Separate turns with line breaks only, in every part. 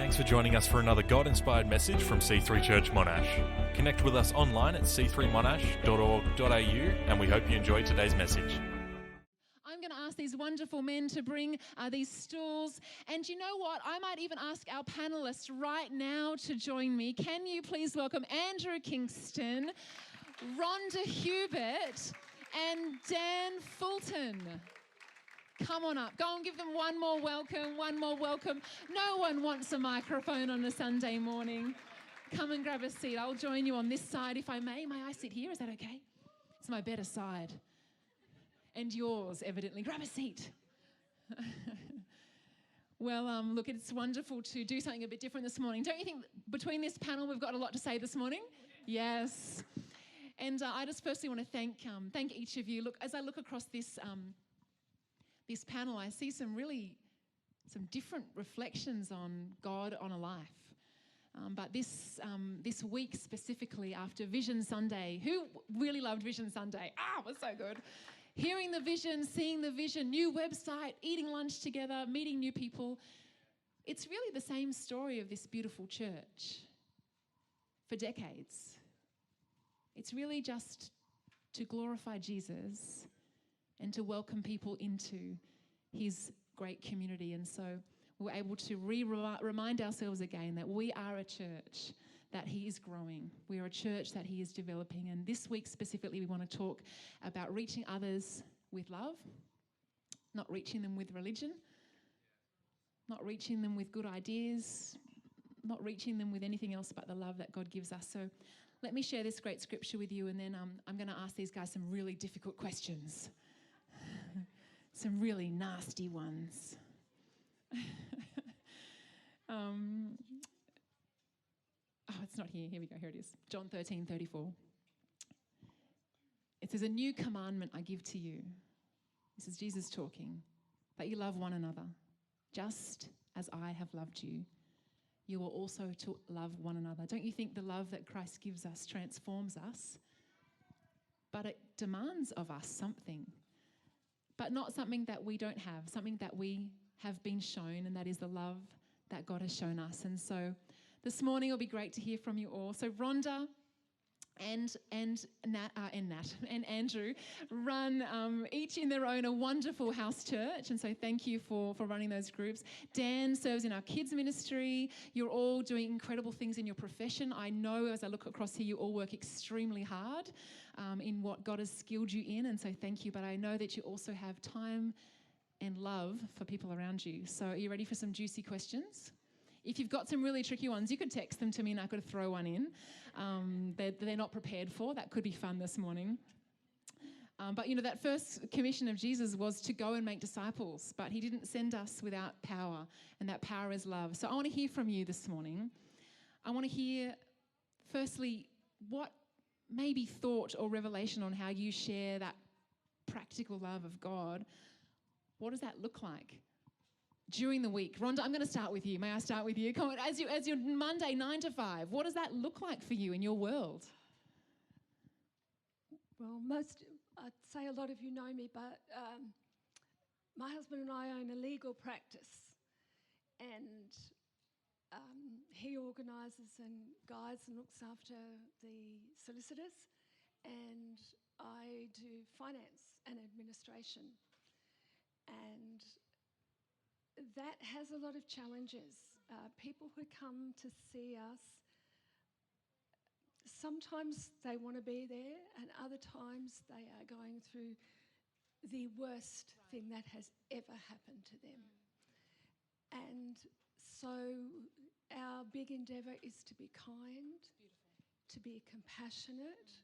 Thanks for joining us for another God-inspired message from C3 Church Monash. Connect with us online at c3monash.org.au, and we hope you enjoy today's message.
I'm going to ask these wonderful men to bring these stools. And you know what? I might even ask our panelists right now to join me. Can you please welcome Andrew Kingston, Rhonda Hubert, and Dan Fulton. Come on up. Go and give them one more welcome. No one wants a microphone on a Sunday morning. Come and grab a seat. I'll join you on this side if I may. May I sit here? Is that okay? It's my better side. And yours, evidently. Grab a seat. Well, look, it's wonderful to do something a bit different this morning. Don't you think between this panel we've got a lot to say this morning? Yes. And I just firstly want to thank each of you. Look, as I look across this panel, I see some different reflections on God on a life. But this week specifically after Vision Sunday, who really loved Vision Sunday? It was so good. Hearing the vision, seeing the vision, new website, eating lunch together, meeting new people. It's really the same story of this beautiful church for decades. It's really just to glorify Jesus and to welcome people into his great community. And so we're able to remind ourselves again that we are a church that he is growing. We are a church that he is developing. And this week specifically, we want to talk about reaching others with love, not reaching them with religion, not reaching them with good ideas, not reaching them with anything else but the love that God gives us. So let me share this great scripture with you, and then I'm going to ask these guys some really difficult questions. Some really nasty ones. It's not here. Here we go. Here it is. John 13:34. It says, "A new commandment I give to you." This is Jesus talking. "That you love one another, just as I have loved you. You are also to love one another." Don't you think the love that Christ gives us transforms us? But it demands of us something. But not something that we don't have, something that we have been shown, and that is the love that God has shown us. And so this morning it'll be great to hear from you all. So Rhonda and Nat and Andrew run each in their own a wonderful house church, and so thank you for running those groups. Dan serves in our kids ministry. You're all doing incredible things in your profession. I know as I look across here, you all work extremely hard in what God has skilled you in, and so thank you. But I know that you also have time and love for people around you. So are you ready for some juicy questions? If you've got some really tricky ones, you could text them to me and I could throw one in. They're not prepared for. That could be fun this morning. But that first commission of Jesus was to go and make disciples, but he didn't send us without power, and that power is love. So I want to hear from you this morning. I want to hear, firstly, what maybe thought or revelation on how you share that practical love of God. What does that look like during the week? Rhonda, I'm going to start with you. May I start with you? Come on, as your Monday 9 to 5, what does that look like for you in your world?
Well, I'd say a lot of you know me, but my husband and I own a legal practice, and he organises and guides and looks after the solicitors, and I do finance and administration. And that has a lot of challenges. People who come to see us, sometimes they want to be there, and other times they are going through the worst thing that has ever happened to them. And so our big endeavour is to be kind, to be compassionate,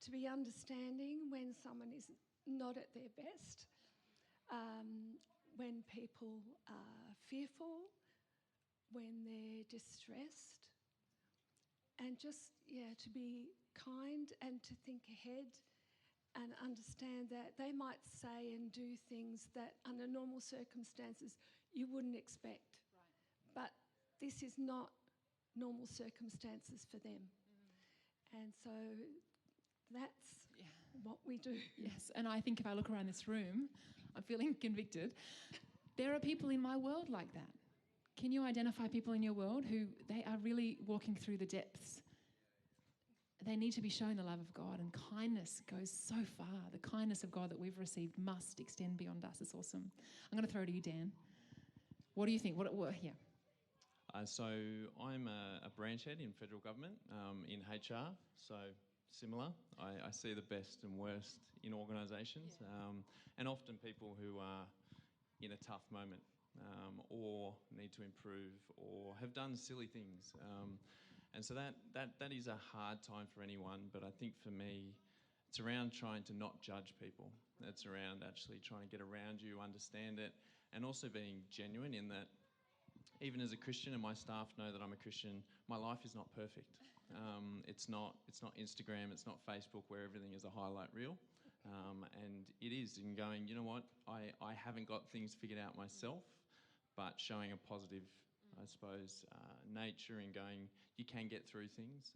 to be understanding when someone is not at their best. When people are fearful, when they're distressed, and just, to be kind and to think ahead and understand that they might say and do things that under normal circumstances you wouldn't expect. Right. But this is not normal circumstances for them. And so that's what we do.
Yes, and I think if I look around this room, I'm feeling convicted. There are people in my world like that. Can you identify people in your world who they are really walking through the depths? They need to be shown the love of God, and kindness goes so far. The kindness of God that we've received must extend beyond us. It's awesome. I'm going to throw it to you, Dan. What do you think? Yeah.
So I'm a branch head in federal government in HR, so similar. I see the best and worst in organisations, and often people who are in a tough moment or need to improve or have done silly things. And so that is a hard time for anyone, but I think for me, it's around trying to not judge people. It's around actually trying to get around you, understand it, and also being genuine in that even as a Christian, and my staff know that I'm a Christian, my life is not perfect. It's not Instagram, it's not Facebook where everything is a highlight reel. And it is in going, you know what, I haven't got things figured out myself, but showing a positive, I suppose, nature and going, you can get through things.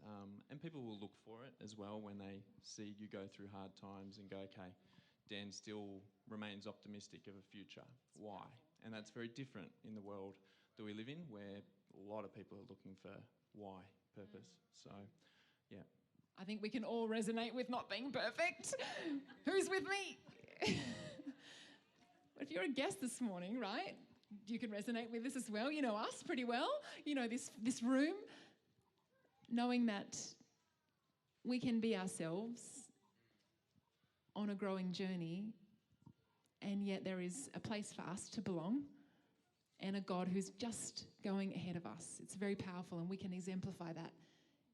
And people will look for it as well when they see you go through hard times and go, okay, Dan still remains optimistic of a future. Why? And that's very different in the world that we live in, where a lot of people are looking for why, purpose. So, yeah.
I think we can all resonate with not being perfect. Who's with me? If you're a guest this morning, right, you can resonate with this as well. You know us pretty well. You know this room. Knowing that we can be ourselves on a growing journey, and yet there is a place for us to belong and a God who's just going ahead of us. It's very powerful, and we can exemplify that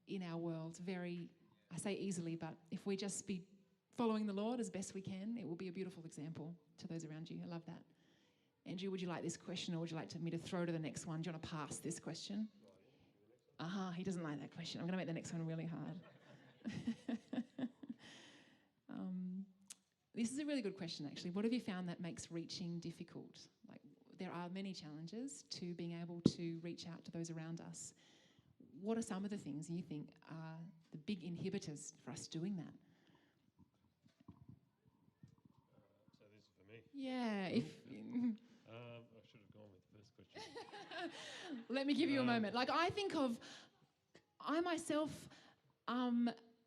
in our world very, I say easily, but if we just be following the Lord as best we can, it will be a beautiful example to those around you. I love that. Andrew, would you like this question, or would you like me to throw to the next one? Do you want to pass this question? He doesn't like that question. I'm going to make the next one really hard. This is a really good question, actually. What have you found that makes reaching difficult? Like, there are many challenges to being able to reach out to those around us. What are some of the things you think are the big inhibitors for us doing that?
So this is for me.
Yeah,
I should have gone with the first question.
Let me give you a moment. Like, I myself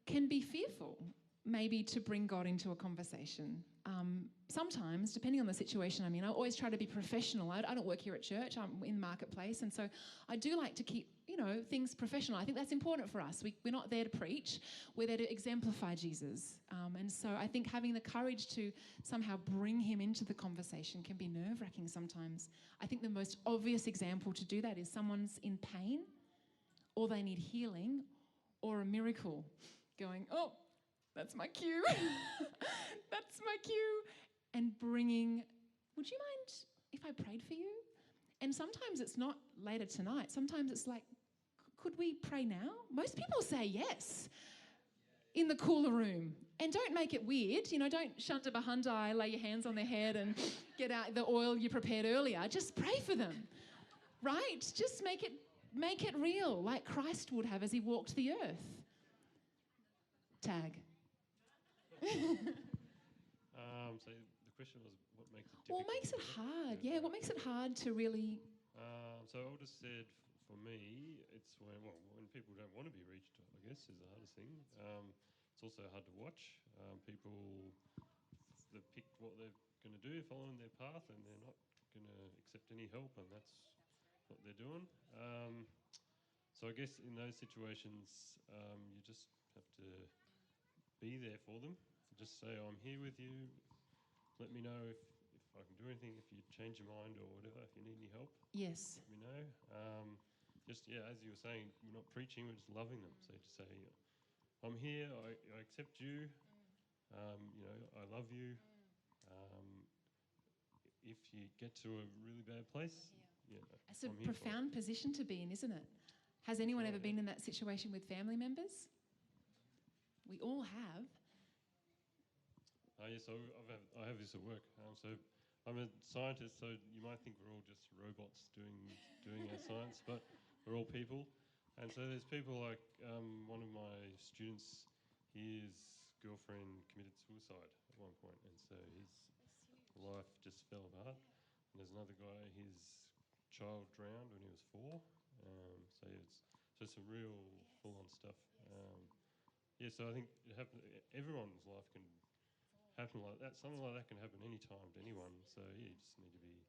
can be fearful maybe to bring God into a conversation. Sometimes, depending on the situation I'm in, I always try to be professional. I don't work here at church, I'm in the marketplace, and so I do like to keep, things professional. I think that's important for us. We're not there to preach, we're there to exemplify Jesus. And so I think having the courage to somehow bring him into the conversation can be nerve-wracking sometimes. I think the most obvious example to do that is someone's in pain, or they need healing, or a miracle, going, oh, that's my cue. That's my cue. And bringing, would you mind if I prayed for you? And sometimes it's not later tonight. Sometimes it's like, could we pray now? Most people say yes in the cooler room. And don't make it weird. Don't shunta bahundai, lay your hands on their head and get out the oil you prepared earlier. Just pray for them, right? Just make it real, like Christ would have as he walked the earth. Tag.
So the question was, what makes it difficult?
What makes it hard? Yeah, what makes it hard to really...
So I would have said, for me, it's when people don't want to be reached, I guess, is the hardest thing. It's also hard to watch. People, they've picked what they're going to do, following their path, and they're not going to accept any help, and that's what they're doing. So I guess in those situations, you just have to be there for them. Just say, I'm here with you. Let me know if I can do anything, if you change your mind or whatever, if you need any help.
Yes.
Let me know. As you were saying, we're not preaching, we're just loving them. So to say, I'm here, I accept you, I love you. If you get to a really bad place,
It's a
I'm here for it.
profound position to be in, isn't it? Has anyone ever been in that situation with family members? We all have.
Yes, I have this at work. So I'm a scientist, so you might think we're all just robots doing our science, but we're all people. And so there's people like one of my students, his girlfriend committed suicide at one point, and so his life just fell apart. And there's another guy, his child drowned when he was 4. So it's just some real full-on stuff. So I think everyone's life can happen like that. Something like that can happen any time to anyone. So you just need to be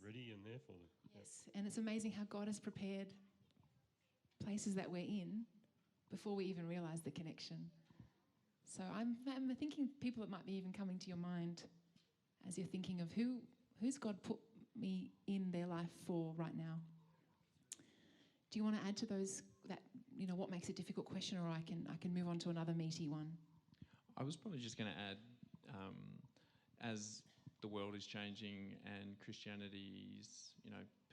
ready and there for them.
Yes, and it's amazing how God has prepared places that we're in before we even realise the connection. So I'm thinking people that might be even coming to your mind as you're thinking of who's God put me in their life for right now. Do you want to add to those what makes a difficult question, or I can move on to another meaty one?
I was probably just going to add, as the world is changing and Christianity's,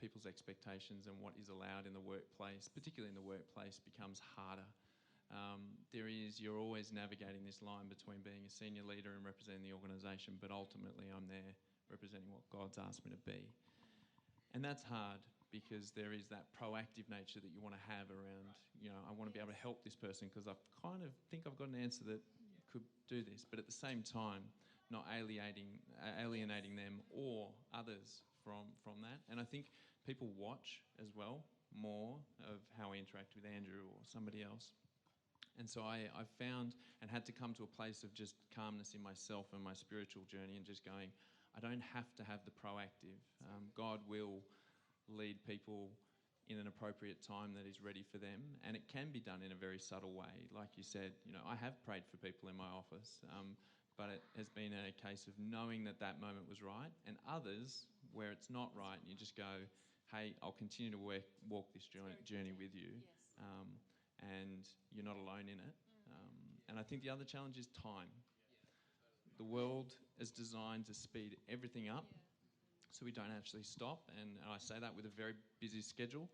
people's expectations and what is allowed in the workplace, particularly in the workplace, becomes harder. You're always navigating this line between being a senior leader and representing the organisation, but ultimately I'm there representing what God's asked me to be. And that's hard because there is that proactive nature that you want to have around, I want to be able to help this person because I kind of think I've got an answer that could do this, but at the same time, not alienating them or others from that. And I think people watch as well more of how I interact with Andrew or somebody else. And so I've found and had to come to a place of just calmness in myself and my spiritual journey and just going, I don't have to have the proactive. God will lead people in an appropriate time that is ready for them, and it can be done in a very subtle way. Like you said, I have prayed for people in my office, but it has been a case of knowing that moment was right, and others where it's not right, and you just go, hey, I'll continue to walk this journey with you, and you're not alone in it. And I think the other challenge is time. The world is designed to speed everything up, so we don't actually stop, and I say that with a very busy schedule,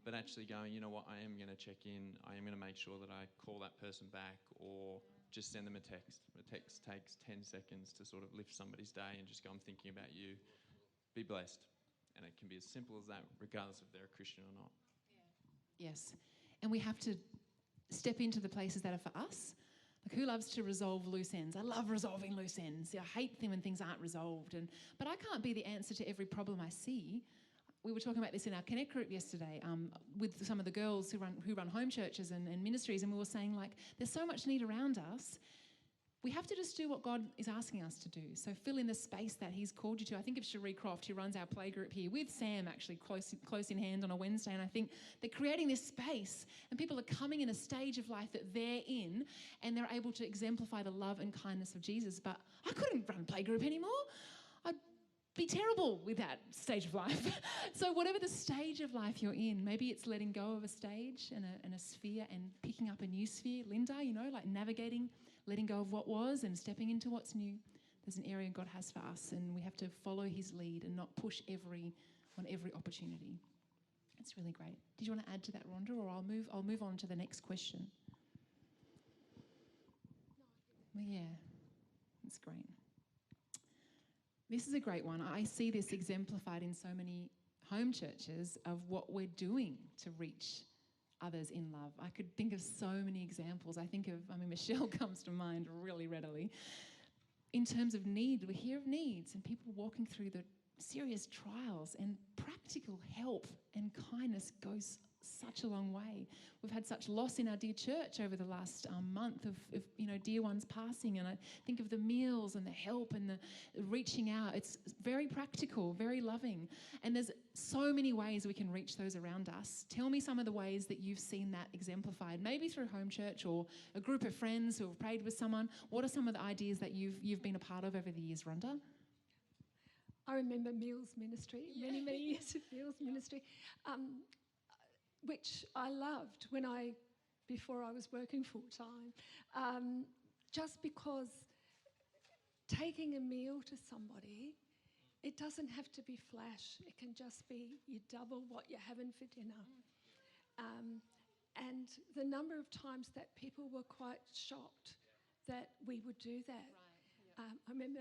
but actually going, you know what, I am going to check in, I am going to make sure that I call that person back or just send them a text. A text takes 10 seconds to sort of lift somebody's day and just go, I'm thinking about you, be blessed. And it can be as simple as that, regardless if they're a Christian or not.
Yes, and we have to step into the places that are for us. Like, who loves to resolve loose ends? I love resolving loose ends. I hate them when things aren't resolved. But I can't be the answer to every problem I see. We were talking about this in our Connect group yesterday with some of the girls who run home churches and ministries, and we were saying, like, there's so much need around us. We have to just do what God is asking us to do. So fill in the space that He's called you to. I think of Cherie Croft, who runs our playgroup here with Sam, actually close in hand on a Wednesday. And I think they're creating this space, and people are coming in a stage of life that they're in, and they're able to exemplify the love and kindness of Jesus. But I couldn't run playgroup anymore. I'd be terrible with that stage of life. So whatever the stage of life you're in, maybe it's letting go of a stage and a sphere and picking up a new sphere. Linda, like navigating, letting go of what was and stepping into what's new. There's an area God has for us, and we have to follow His lead and not push on every opportunity. It's really great. Did you want to add to that, Rhonda, or I'll move on to the next question? Well, yeah, that's great. This is a great one. I see this exemplified in so many home churches of what we're doing to reach others in love. I could think of so many examples. Michelle comes to mind really readily. In terms of need, we hear of needs and people walking through the serious trials, and practical help and kindness goes such a long way. We've had such loss in our dear church over the last month of dear ones passing, and I think of the meals and the help and the reaching out. It's very practical, very loving, and there's so many ways we can reach those around us. Tell me some of the ways that you've seen that exemplified, maybe through home church or a group of friends who have prayed with someone. What are some of the ideas that you've been a part of over the years, Rhonda?
I remember Meals Ministry, many years of Meals Ministry, which I loved before I was working full-time, just because taking a meal to somebody, it doesn't have to be flash. It can just be you double what you're having for dinner. And the number of times that people were quite shocked that we would do that. Right, yeah. I remember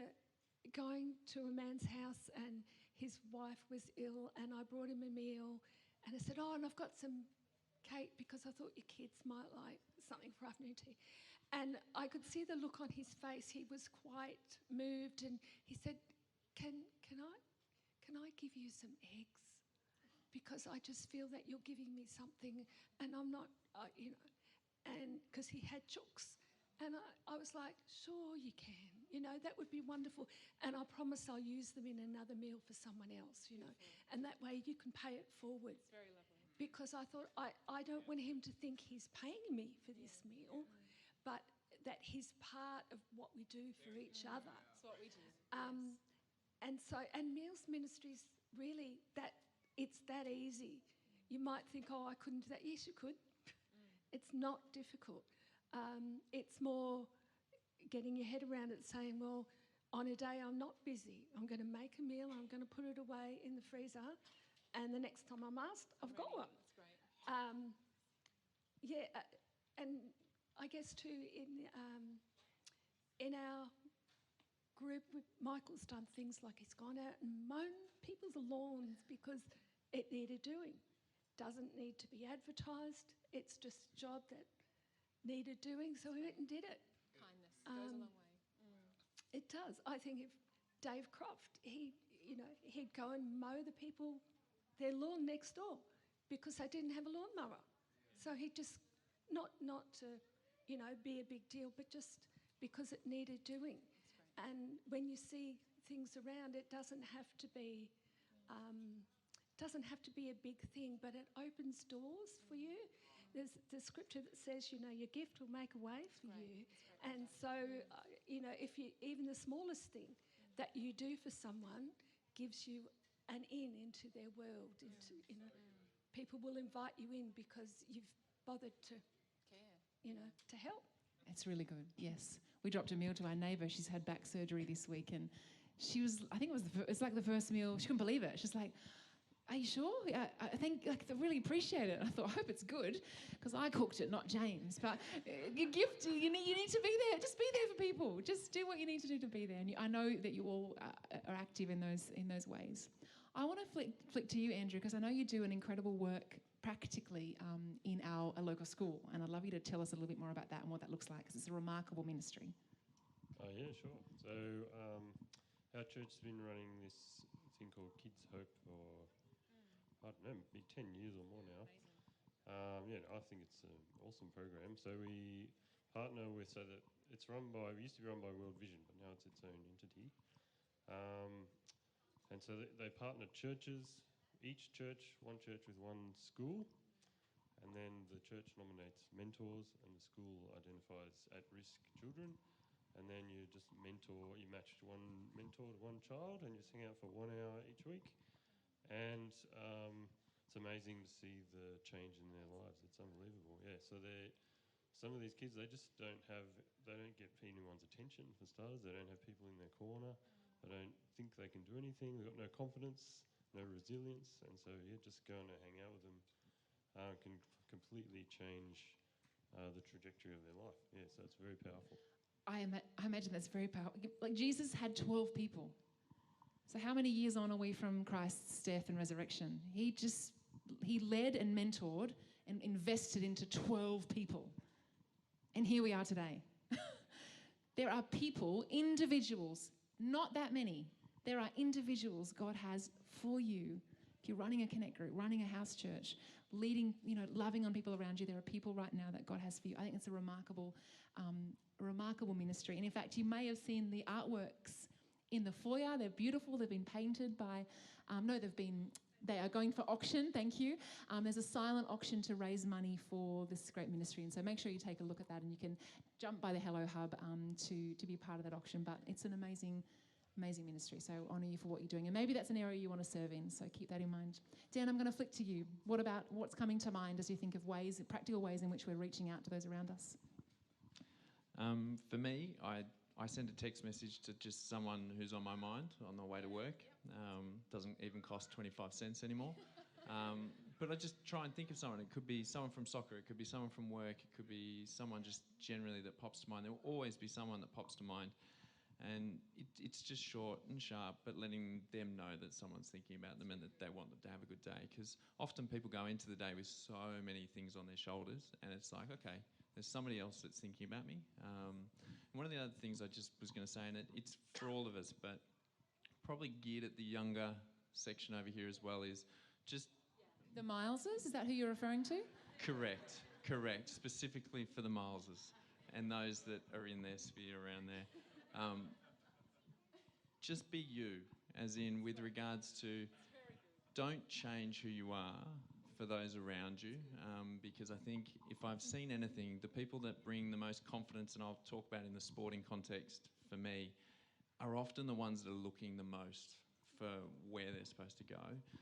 going to a man's house and his wife was ill, and I brought him a meal, and I said, and I've got some cake because I thought your kids might like something for afternoon tea. And I could see the look on his face. He was quite moved, and he said, can I give you some eggs? because I just feel that you're giving me something, and I'm not, and because he had chooks. And I was like, sure you can, that would be wonderful. And I promise I'll use them in another meal for someone else, and that way you can pay it forward.
It's very lovely.
Because I thought, I don't want him to think he's paying me for this meal, but that he's part of what we do for each other.
That's what we do.
And Meals Ministries, really, it's that easy. You might think, I couldn't do that. Yes, you could. It's not difficult. It's more getting your head around it, saying, well, on a day I'm not busy, I'm going to make a meal, I'm going to put it away in the freezer, and the next time I'm asked, I've got one.
That's great.
And I guess too, in our group, Michael's done things like he's gone out and mown people's lawns because it needed doing. Doesn't need to be advertised. It's just a job that needed doing, so he went and did it.
Kindness goes a long way.
It does. I think if Dave Croft, he'd go and mow the people their lawn next door because they didn't have a lawnmower. So he'd just not to, be a big deal, but just because it needed doing. And when you see things around, it doesn't have to be a big thing, but it opens doors for you. There's the scripture that says, your gift will make a way for you. And so, if you, even the smallest thing that you do for someone gives you an in into their world. People will invite you in because you've bothered to to help.
It's really good, yes. We dropped a meal to our neighbour. She's had back surgery this week, and she was, I think it's like the first meal, she couldn't believe it. She's like, are you sure? I think, I really appreciate it. I thought, I hope it's good, because I cooked it, not James. But your gift, you need to be there. Just be there for people. Just do what you need to do to be there. And I know that you all are active in those ways. I want to flick to you, Andrew, because I know you do an incredible work practically in our local school, and I'd love you to tell us a little bit more about that and what that looks like, because it's a remarkable ministry.
Yeah, sure. So our church has been running this thing called Kids Hope for, I don't know, maybe 10 years or more now. I think it's an awesome program. So we partner with, so that it's we used to be run by World Vision, but now it's its own entity. And so they partner churches, each church, one church with one school, and then the church nominates mentors and the school identifies at-risk children, and then you just you match one mentor to one child, and you just hang out for 1 hour each week. And it's amazing to see the change in their lives. It's unbelievable, yeah. So some of these kids, they don't get anyone's attention for starters. They don't have people in their corner. They don't think they can do anything. They've got no confidence, no resilience, and so just going to hang out with them can completely change the trajectory of their life. Yeah, so it's very powerful.
I imagine that's very powerful. Like Jesus had 12 people. So how many years on are we from Christ's death and resurrection? He led and mentored and invested into 12 people. And here we are today. There are people, individuals, not that many. There are individuals God has for you. If you're running a connect group, running a house church, leading, loving on people around you, there are people right now that God has for you. I think it's a remarkable ministry. And in fact, you may have seen the artworks in the foyer. They're beautiful. They've been painted by, they are going for auction, thank you. There's a silent auction to raise money for this great ministry. And so make sure you take a look at that, and you can jump by the Hello Hub to be part of that auction. But it's an amazing ministry. So I honour you for what you're doing. And maybe that's an area you want to serve in. So keep that in mind. Dan, I'm going to flick to you. What's coming to mind as you think of practical ways in which we're reaching out to those around us?
For me, I send a text message to just someone who's on my mind on the way to work. Doesn't even cost 25 cents anymore. But I just try and think of someone. It could be someone from soccer. It could be someone from work. It could be someone just generally that pops to mind. There will always be someone that pops to mind. And it's just short and sharp, but letting them know that someone's thinking about them and that they want them to have a good day. Because often people go into the day with so many things on their shoulders, and it's like, okay, there's somebody else that's thinking about me. And one of the other things I just was going to say, and it's for all of us, but probably geared at the younger section over here as well, is just
The Mileses, is that who you're referring to?
Correct. Specifically for the Mileses and those that are in their sphere around there. Just be you, as in with regards to don't change who you are for those around you, because I think if I've seen anything, the people that bring the most confidence, and I'll talk about in the sporting context for me, are often the ones that are looking the most for where they're supposed to go.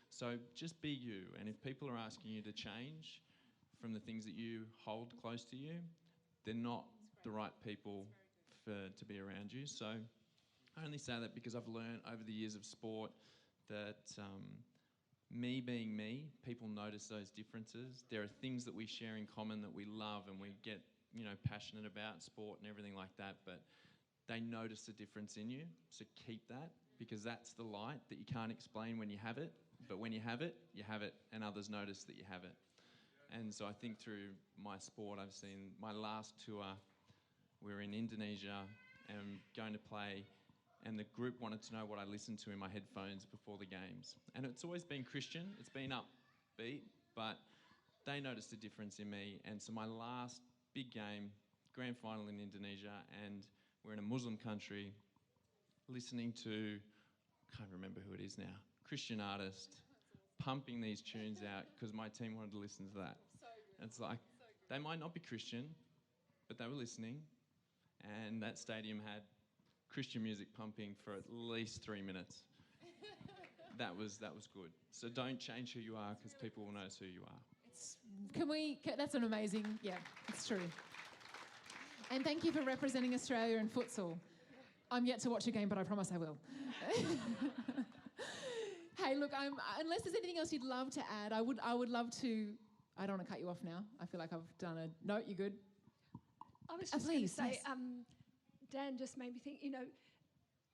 So just be you, and if people are asking you to change from the things that you hold close to you, they're not the right people to be around you. So I only say that because I've learned over the years of sport that me being me, people notice those differences. There are things that we share in common that we love and we get, passionate about sport and everything like that, but they notice the difference in you. So keep that, because that's the light that you can't explain when you have it, but when you have it, and others notice that you have it. And so I think through my sport, I've seen my last tour, we were in Indonesia and going to play, and the group wanted to know what I listened to in my headphones before the games. And it's always been Christian, it's been upbeat, but they noticed a difference in me. And so my last big game, grand final in Indonesia, and we're in a Muslim country, listening to, I can't remember who it is now, Christian artist, pumping these tunes out because my team wanted to listen to that. And it's like, they might not be Christian, but they were listening, and that stadium had Christian music pumping for at least 3 minutes. That was good. So don't change who you are, because people will notice who you are.
That's an amazing, it's true. And thank you for representing Australia in futsal. I'm yet to watch a game, but I promise I will. Hey, look, unless there's anything else you'd love to add, I would love to. I don't want to cut you off now. I feel like I've done a. No, you're good.
I was just going to
please,
say,
yes.
Dan just made me think.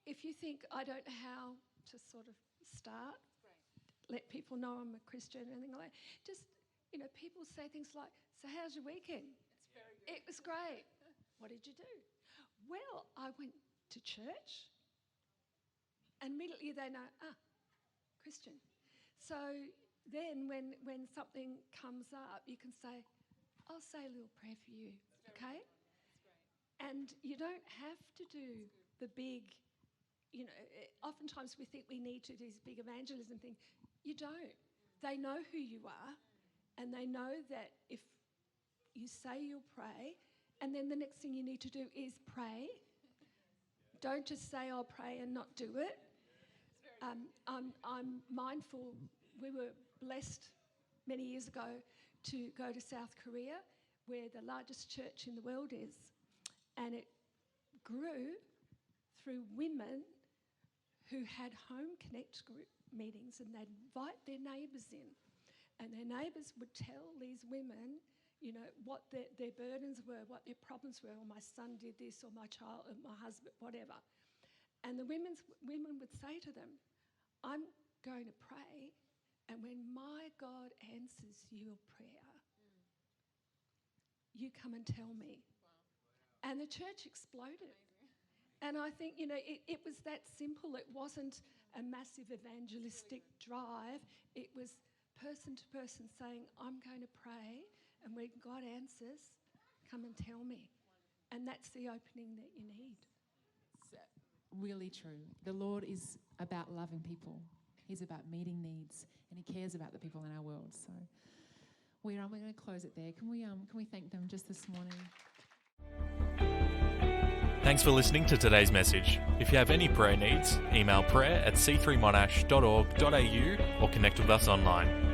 If you think I don't know how to sort of start, let people know I'm a Christian and anything like that. Just people say things like, "So how's your weekend?" It's very good. It was great. What did you do? Well, I went to church, and immediately they know, Christian. So then when something comes up, you can say, I'll say a little prayer for you, okay? And you don't have to do the big, oftentimes we think we need to do this big evangelism thing. You don't. They know who you are, and they know that if you say you'll pray, and then the next thing you need to do is pray. Don't just say I'll pray and not do it. I'm mindful, we were blessed many years ago to go to South Korea, where the largest church in the world is, and it grew through women who had home connect group meetings, and they'd invite their neighbours in, and their neighbours would tell these women what their burdens were, what their problems were. Or my son did this, or my child, or my husband, whatever. And the women would say to them, I'm going to pray, and when my God answers your prayer, you come and tell me. Wow. And the church exploded. And I think, it was that simple. It wasn't a massive evangelistic drive. It was person to person saying, I'm going to pray, and when God answers, come and tell me. And that's the opening that you need.
Really true. The Lord is about loving people. He's about meeting needs, and He cares about the people in our world. So we're going to close it there. Can we thank them just this morning?
Thanks for listening to today's message. If you have any prayer needs, email prayer@c3monash.org.au or connect with us online.